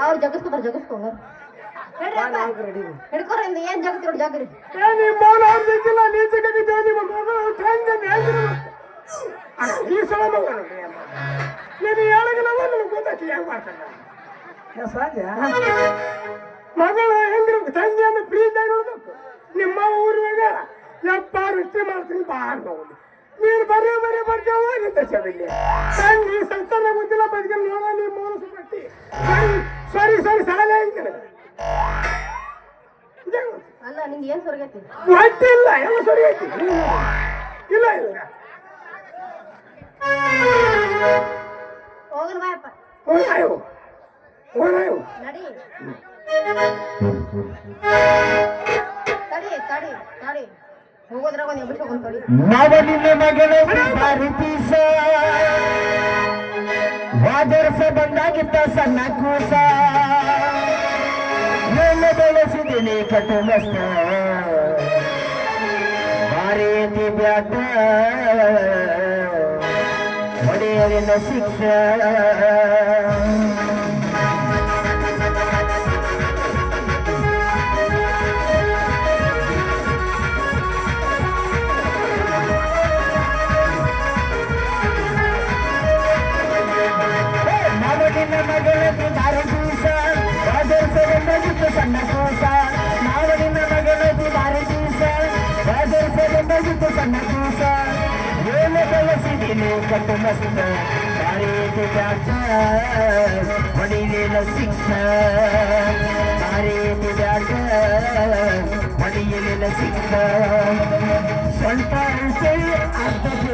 ಅವ್ರು ಜಗಸ್ಕೋ ಹಿಡ್ಕೋರಿಂದ ಏನ್ ಜಗತ್ತಿರೋಡು ಜಾಗ್ರಿ ಈ ಸಲ ಗೊತ್ತಾಗ್ತಿ ಹೆಂಗ್ ಮಾಡ್ತಾನ ಮಗಳ ಹೆಂಗಿರ್ಬೇಕು ತಂಗಿ ಅಂದ್ರೆ ಪ್ರೀತಿಯಾಗಿ ನೋಡ್ಬೇಕು. ನಿಮ್ಮ ಊರಿನಾಗ ಯಪ್ಪ ರುಚಿ ಮಾಡ್ತೀನಿ ಬಾರ್ ಹೋಗಿ ನೀನು ಬರೀ ಬರ್ತೇವ ನಿಂತ ಚವಿಲ್ಲಿ ತಂಗಿ ಸಂತಾನ ಗೊತ್ತಿಲ್ಲ ಬದುಕಿ ನೋಡ ನೀ ಮೋಸ ಬಟ್ಟಿ ಸರಿ ಸಾಲ ಆಗಿದ್ದೇನೆ ಅಲ್ಲ ನಿಂಗೆ ಏನ್ ಸೊರಗೈತಿ ಹೊಟ್ಟಿಲ್ಲ ಎಲ್ಲ ಸರಿ ಐತಿ ಇಲ್ಲ ಹೋಗಲ್ ಬಾಯಪ್ಪ ನಡಿ ತಡಿ ಹೋಗೋದ್ರಾಗ ಒಂದು ಎಬ್ಬಿಸ್ಕೊಂಡು ತಡಿ ನಾವನಿನ ಮಗಳ ಭಾರತೀಸ ವಾದರ್ಸ ಬಂದಾಗಿತ್ತ ಸಣ್ಣ ಕೂಸ ಮೇಲೆ ಬೆಳೆಸಿದಿನಿ ಕಟ್ಟು ಮಸ್ತ ಭಾರೀತಿ ಬ್ಯಾಟ ಹೊಡೆಯಲಿನ ಶಿಕ್ಷ ಮಗಳದ್ದು ಭಾರತೀಸ ರಾಜರ್ಸವೆಂಬುದು ಸಣ್ಣ ಕೂಸ ನಾವನಿನ ಮಗಳದ್ದು ಭಾರತೀಸ ರಾಜರ್ಸವೆಂಬುದು ಸಣ್ಣ ಕೂಸ ಮೇಲೆ ಬೆಳೆಸಿದಿನಿ ಕಟ್ಟು ಮಸ್ತ ಭಾರೀತಿ ಬ್ಯಾಟ ಹೊಡಿಲಿನ ಶಿಕ್ಷ ಭಾರೀತಿ ಬ್ಯಾಟ ಹೊಡಿಯಲಿನ ಶಿಕ್ಷ ಸ್ವಲ್ಪ ಅರ್ಥ